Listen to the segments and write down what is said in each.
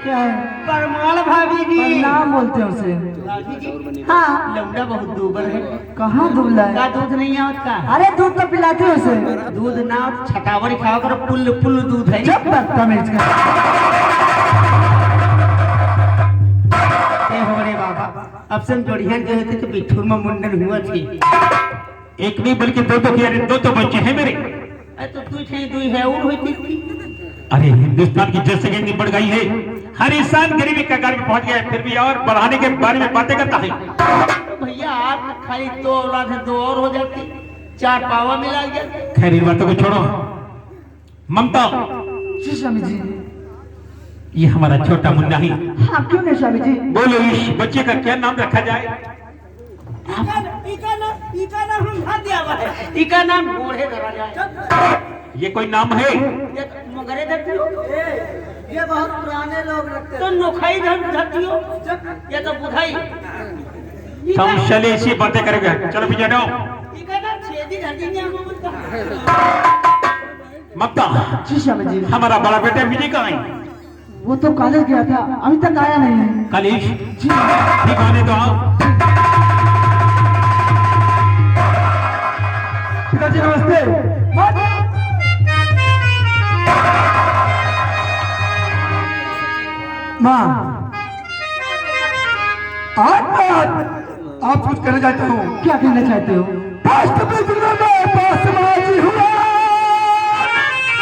क्या है? परमाल भाभी जी। नाम बोलते हैं उसे। भाभी जी हाँ लौंडा बहुत दुबर है। कहाँ दुबला का है? दूध नहीं आवत का? अरे दूध तो पिलाते हो उसे। दूध ना छटावड़ी खाओ कर पुल पुल दूध है। जब बदतमीज का। ए होरे बाबा अब से बढ़िया जो थे तो बिठूर में मुंडन हुआ थी। एक नहीं बल्कि दो तो किया, दो तो बच्चे हैं मेरे। तो तू थे दुई है और होती थी। अरे हिंदुस्तान की जनसंख्या बढ़ गई है, हर इंसान गरीबी कगार पे पहुंच गया है, फिर भी और बढ़ाने के बारे में बातें करता है। तो भैया आप खाली दो औलाद है, दो और हो जाती, चार पावा मिला गया। खैर इन बातों को छोड़ो। ममता, जी स्वामी जी। ये हमारा छोटा मुन्ना है। हाँ क्यों नहीं स्वामी जी? बोलो इस बच्चे का क्या नाम रखा जाए? इका नाम हम खा दिया हुआ है। इका नाम बूढ़े धरा जाए। ये कोई नाम है? ये मगरे धरती हो। ये बहुत पुराने लोग रखते तो नोखाई धरती हो। ये तो बुधाई। हम चले इसी बातें करेंगे। चलो पीछे हटो। इका नाम छेदी धरती नहीं हम बोलता। ममता, जी स्वामी जी। हमारा बड़ा बेटा विजय कहाँ है? वो तो कॉलेज गया था, अभी तक आया नहीं है। कलेश जी ठीक आने तो आओ। पिताजी नमस्ते। माँ आप कुछ कहना चाहते हो? क्या कहना चाहते हो? पासबाजी हुआ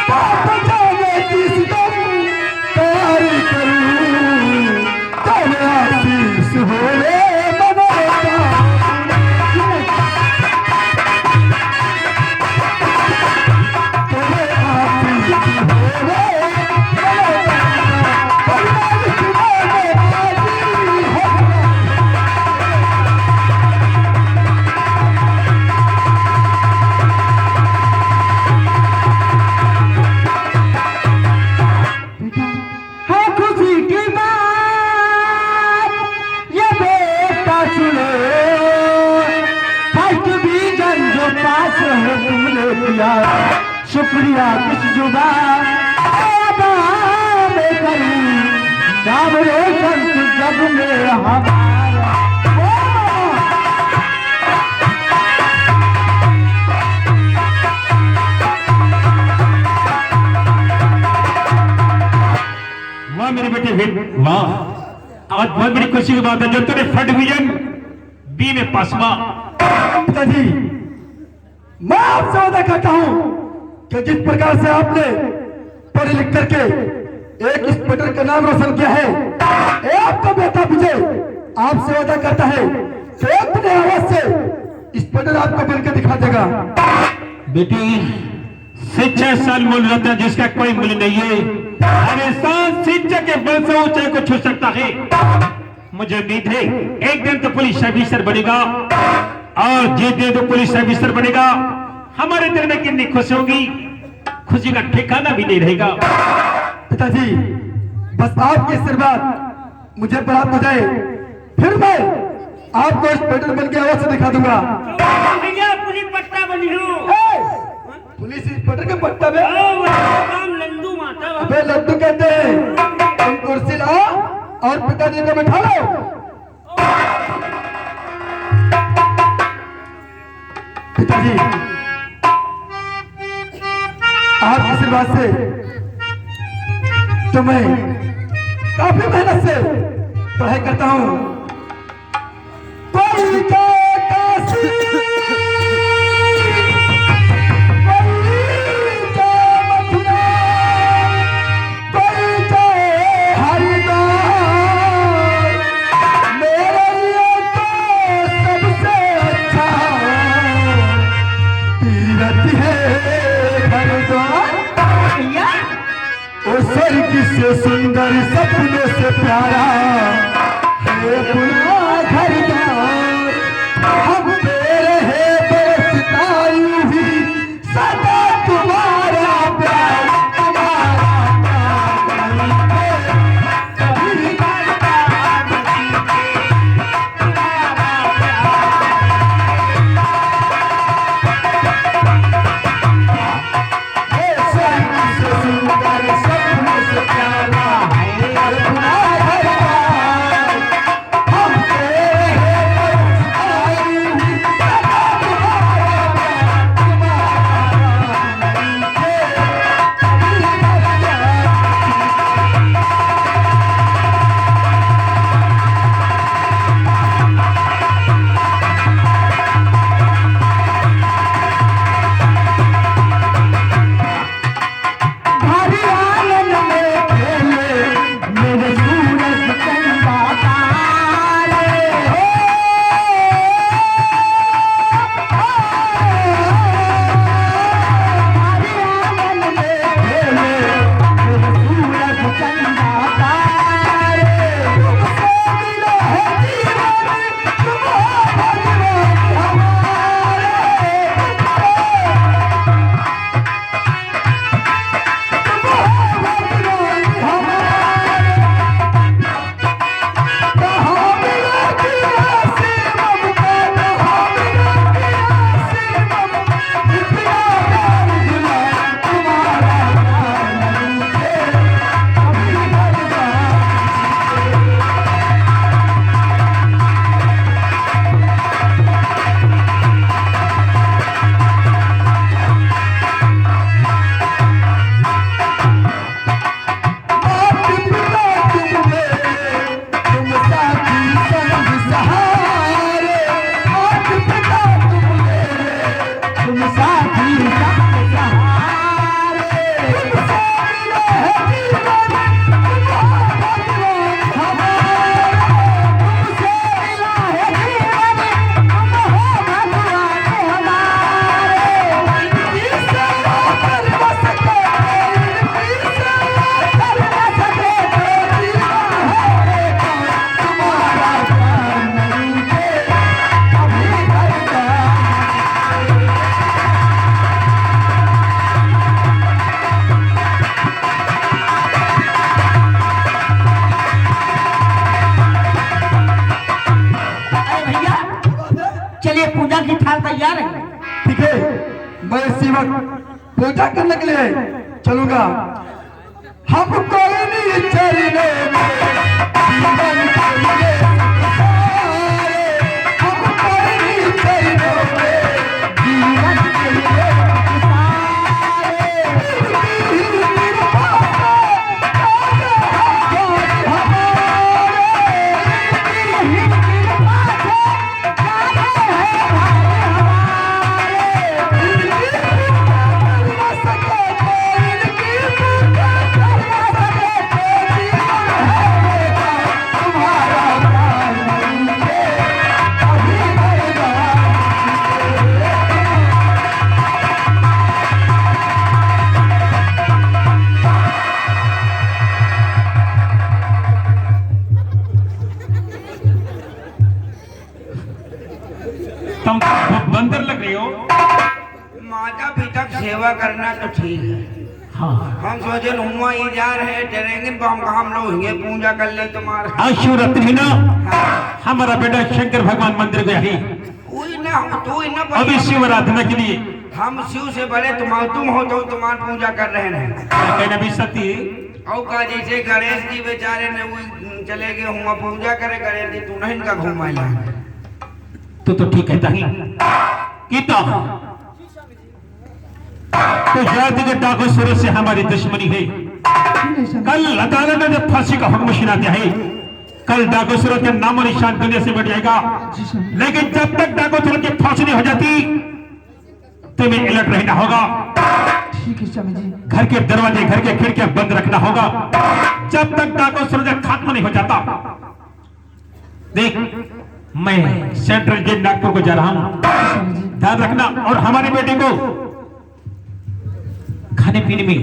पाप जाने की सितम तैयारी करूं तेरे आशीष होले शुक्रिया किस जुबान में करूं नाम रोशन जब में हमारा। वाह मेरे बेटे, वाह आज बहुत बड़ी खुशी की बात है जो तूने फर्स्ट डिवीजन बी में पास हुआ। पिताजी मैं आपसे वादा करता हूं कि जिस प्रकार से आपने पढ़ लिख करके एक इंस्पेक्टर का नाम रोशन किया है, ये आपका बेटा विजय आपसे वादा करता है कि अपने आवाज से इंस्पेक्टर आपको बनकर दिखा देगा। बेटी शिक्षा साल मूल्य रहता है जिसका कोई मूल्य नहीं है। हर इंसान शिक्षा के बल से ऊंचाई को छू सकता है। मुझे उम्मीद है एक दिन तो पुलिस ऑफिसर बनेगा, और जिस दिन तो पुलिस ऑफिसर बनेगा हमारे दिल में कितनी खुशी होगी, खुशी का ठिकाना भी नहीं रहेगा। पिताजी बस आपके आशीर्वाद मुझे प्राप्त हो जाए, फिर मैं आपको इंस्पेक्टर बन के आवाज से दिखा दूंगा। भैया पुलिस पट्टा बनी हूँ। पुलिस इंस्पेक्टर के पट्टा में नाम लंडू माता। अबे लड्डू कहते हैं। तुम कुर्सी लाओ और पिताजी को बैठा लो। पिताजी आपके आशीर्वाद से तो मैं काफी मेहनत से पढ़ाई करता हूँ। कोई का काशी, कोई का मथुरा, कोई का हरिद्वार, मेरे लिए तो सबसे अच्छा तीरथ है हरिद्वार। ओ स्वर्ग से सुंदर सपनों से प्यारा है अपना घर द्वार। हम तेरे हैं बरसता यूं ही सदा तुम्हारा प्यार, तुम्हारा प्यार कभी करता नहीं, तुम्हारा प्यार। स्वर्ग से सुंदर सपनों से प्यारा है अपना तैयार है। ठीक है, मैं इसी वक्त पूजा करने के लिए चलूंगा। हम कोई नहीं चलने जीवन के लिए सारे, हम कोई नहीं चलने जीवन के लिए तुम बंदर लग रही हो। माता पिता की सेवा करना तो ठीक है। हाँ हम सोचे हुआ ही जा रहे डरेंगे तो हम लोग हिंगे पूजा कर ले तुम्हारा। अशुरत्न ना हाँ। हमारा बेटा शंकर भगवान मंदिर गया है तू ही ना अभी शिव आराधना के लिए। हम शिव से बड़े तुम हो तो तुम्हारी पूजा कर रहे हैं। कहना भी सत्य है। और का जैसे गणेश जी बेचारे ने वो चले गए हुआ पूजा करे गणेश जी तू नहीं इनका घुमाया। तो ठीक कहता है गीता। तो जाति के डाकू सूरज से हमारी दुश्मनी है। कल अदालत ने जब फांसी का हुक्म सुना दिया है, कल डाकू सूरज का नामो निशान दुनिया से बढ़ जाएगा। लेकिन जब तक डाकू सूरज की फांसी नहीं हो जाती तुम्हें अलर्ट रहना होगा। ठीक है स्वामी जी। घर के दरवाजे घर के खिड़कियां बंद रखना होगा जब तक डाकू सूरज का खात्मा नहीं हो जाता। देख मैं सेंट्रल जेल नागपुर को जा रहा हूं, ध्यान रखना। और हमारी बेटी को खाने पीने में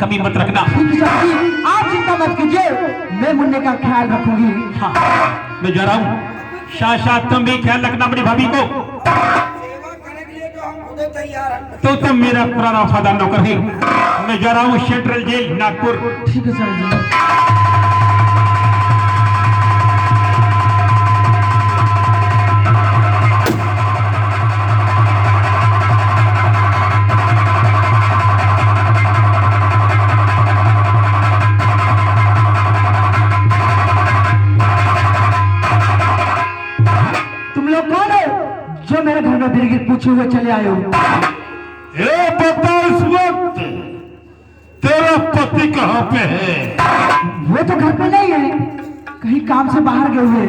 कमी मत रखना। ठीक है स्वामी जी, आप चिंता मत कीजिए, मैं मुन्ने का ख्याल रखूंगी। हाँ मैं जा रहा हूं। शाशा तुम भी ख्याल रखना अपनी भाभी को। सेवा करने के लिए तो हम खुद तैयार हैं। तो तुम मेरा पुराना वफादार नौकर है। मैं जा रहा हूं सेंट्रल जेल नागपुर। ठीक है स्वामी जी। मेरे घर में बिरगिर पूछे हुए चले आए हो। ये बता इस वक्त तेरा पति कहाँ पे है? वो तो घर पे नहीं है, कहीं काम से बाहर गए हुए।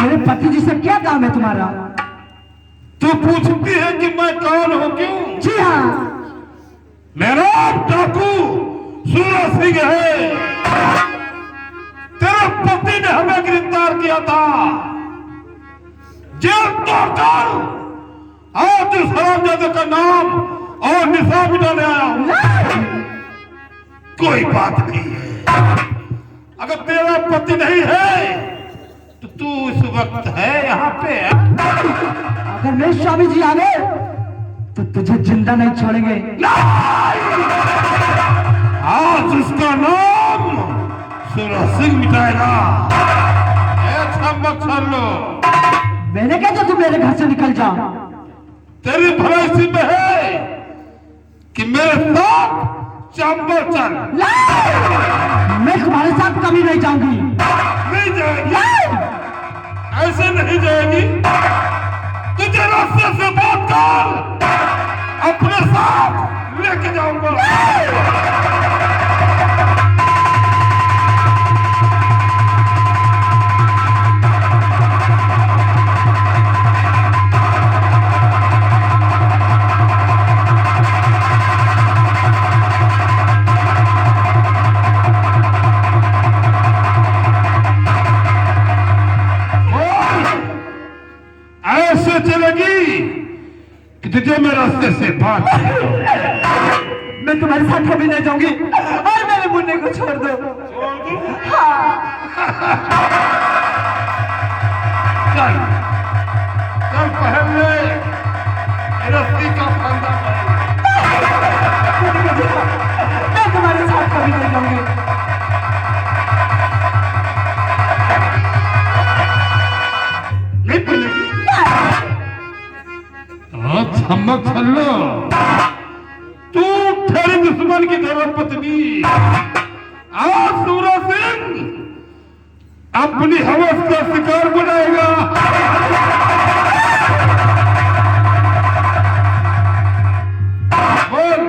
मेरे पति जी से क्या काम है तुम्हारा? तू पूछती है कि मैं कौन हूँ क्यों? जी हाँ, मेरा डाकू सूरज सिंह है। तेरे पति ने हमें गिरफ्तार किया था, जेल तोड़कर आज इस हरामजादे का नाम और निशान मिटाने आया हूं। कोई बात नहीं है, अगर तेरा पति नहीं है तो तू इस वक्त है यहाँ पे। अगर मेरे स्वामी जी आ गए तो तुझे जिंदा नहीं छोड़ेंगे। आज उसका नाम सूरज सिंह मिटाएगा। लो, मैंने कहा तुम मेरे घर से निकल जाओ। तेरी भलाई इसी में है कि मेरे साथ चंबल चल। मैं तुम्हारे साथ कभी नहीं जाऊंगी। नहीं जाएगी, ऐसे नहीं जाएगी। तुझे रास्ते से बात कर, अपने साथ लेके जाऊंगा। ऐसे चलेगी कि तुझे मैं रास्ते से बात। मैं तुम्हारे साथ कभी नहीं जाऊंगी और मेरे मुन्ने को छोड़ दो। हाँ। चल चल पहले रस्सी का फंदा मैं तुम्हारे साथ कभी नहीं जाऊंगी। धमक छल्लो, तू तेरे दुश्मन की धर्मपत्नी आज सूरज सिंह अपनी हवस का शिकार बनाएगा। बोल,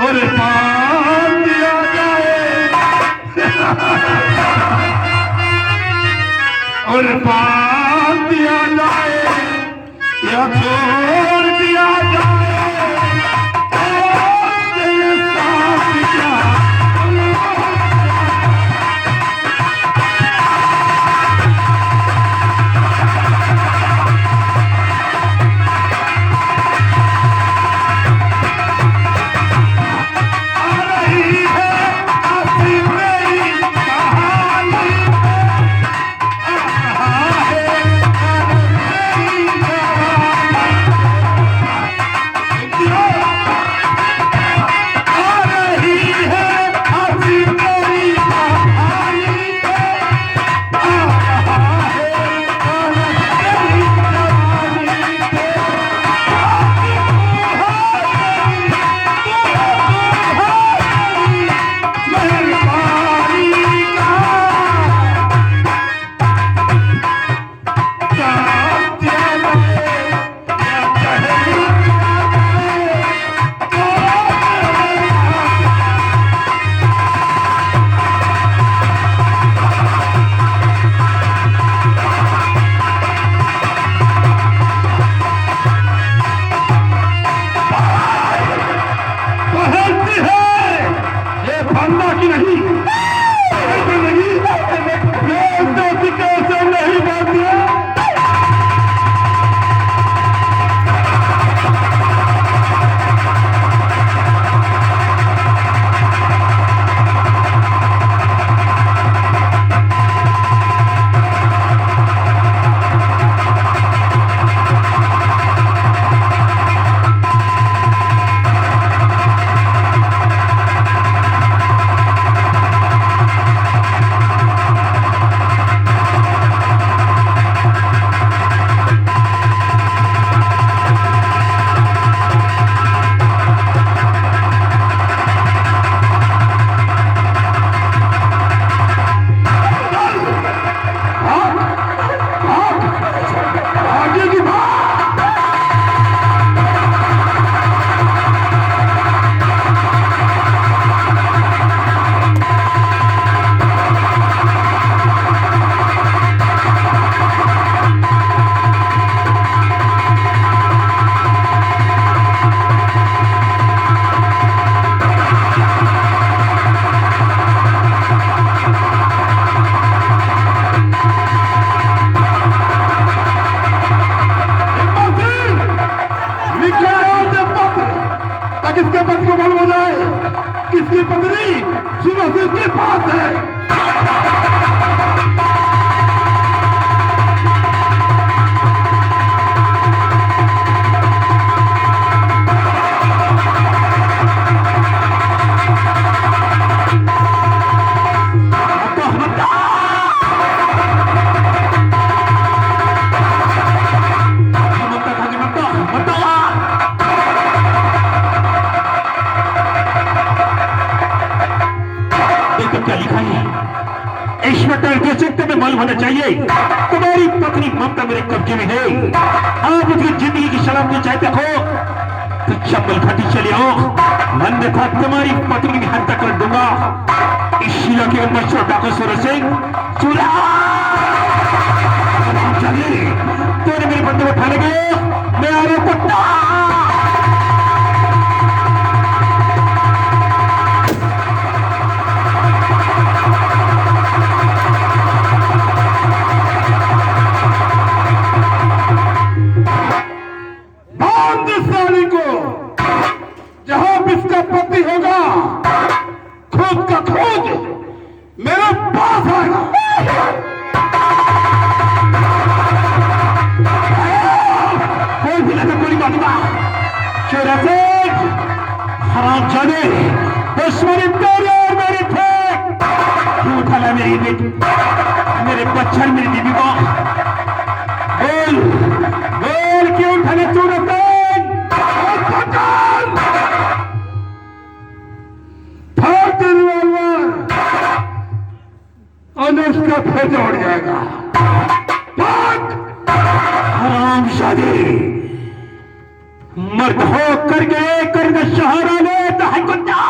अरे पान दिया जाए, और पान दिया जाए या छोड़ दिया जाए, तेरे साथ क्या किसके पति को मालूम हो जाए, किसकी पत्नी सूरज सिंह के पास है। क्या लिखा है इंस्पेक्टर के चित्त में मालूम होना चाहिए तुम्हारी पत्नी ममता मेरे कब्जे में है। आप उसकी जिंदगी की सलामती चाहते हो तो चंबल घाटी चले आओ, मन देखा तुम्हारी पत्नी की हत्या कर दूंगा। इस शिला के अंदर छोटा को सूरज सिंह तूने मेरे बंदे उठा लेंगे मैं आ रहा कुत्ता। जहां इसका पति होगा खुद का खोज मेरे पास आएगा। कोई भी लगा गोली मारूंगा। चोरा से हराम जाने दुश्मनी तेरे और मेरी थे। क्यों उठाना मेरी बेटी, मेरे बच्चन, मेरी बीबी को बोल बोल क्यों उठाने चोरा से मर्द हो करके करके सहारा लेता है कुत्ता।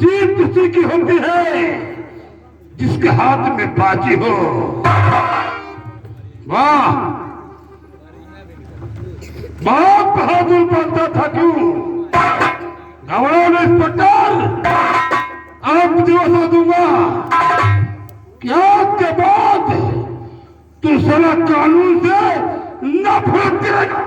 जीत किसी की होती है जिसके हाथ में बाजी हो। वाह, बहुत बहादुर बनता था क्यों? गवर्नर इंस्पेक्टर, आप दिवस दूंगा कि आज के बाद तू साला कानून से नफरत करेगा।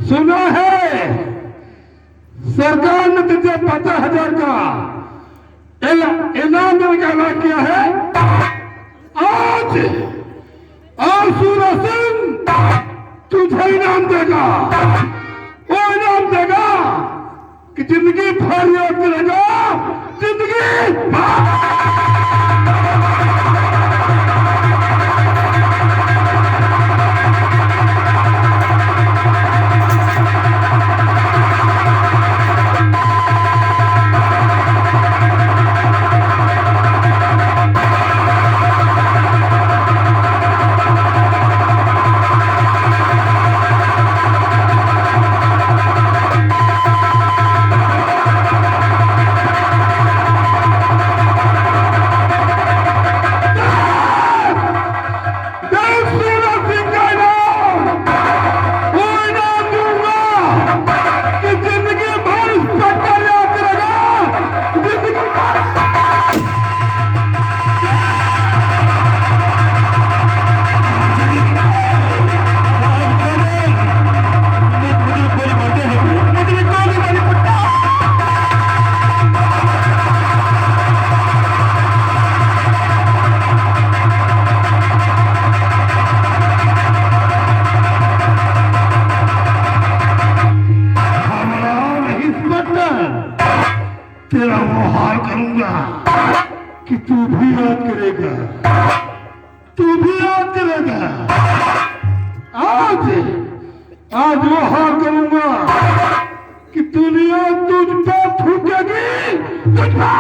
सुना है सरकार ने तुझे 50,000 का इनाम देने का ऐलान किया है। आज सूरज सिंह तुझे इनाम देगा। वो इनाम देगा कि जिंदगी भर याद करेगा, जिंदगी भर। तेरा वो हाल करूंगा कि तू भी याद करेगा, तू भी याद करेगा। आज वो हाल करूंगा कि दुनिया तुझ पे थूकेगी, तुझ पे।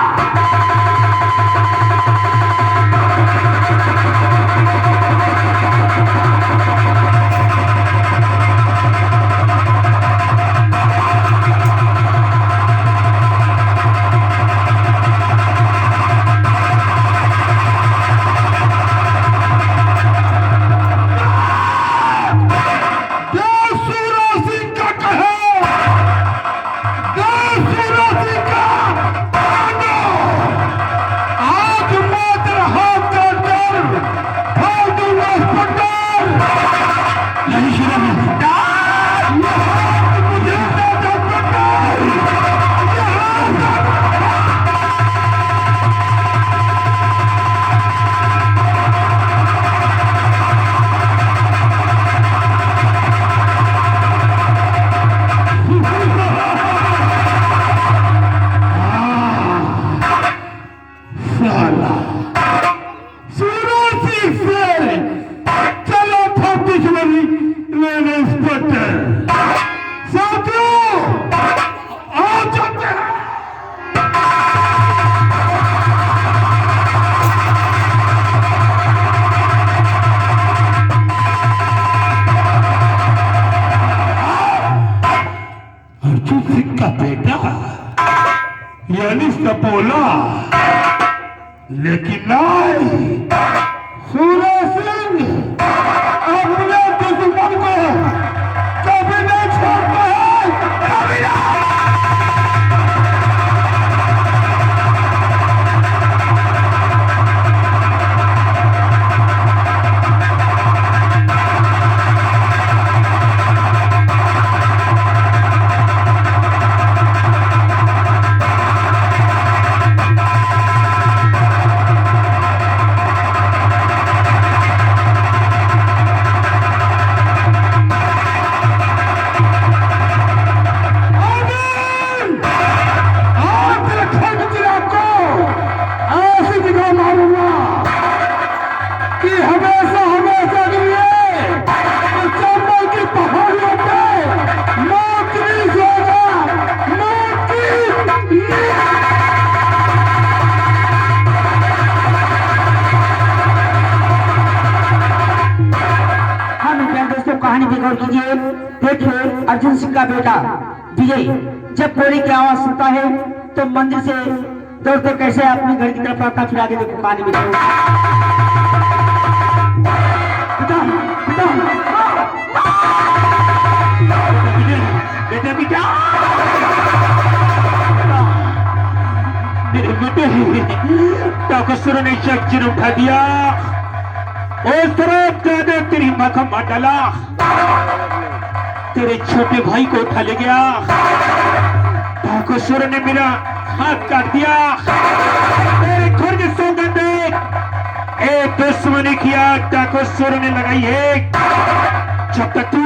यानी सपोला, लेकिन नहीं, सूरज सिंह अपने दुश्मन को कभी नहीं अर्जुन सिंह का बेटा विजय जब गोली की आवाज सुनता है तो मंदिर से दौड़ते कैसे अपने घर की तरफ आता, फिर आगे देखो कहानी में। पिता, पिता, बेटा बेटा मेरे बेटे ताकसुर ने शख्सियत उठा दिया, उस तरफ जाने तेरी माँ का मार डाला, तेरे छोटे भाई को उठा ले गया, ताकसुर ने मेरा हाथ काट दिया, तेरे घर की सौगंध एक दुश्मनी किया ताकसुर ने लगाई है, जब तक तू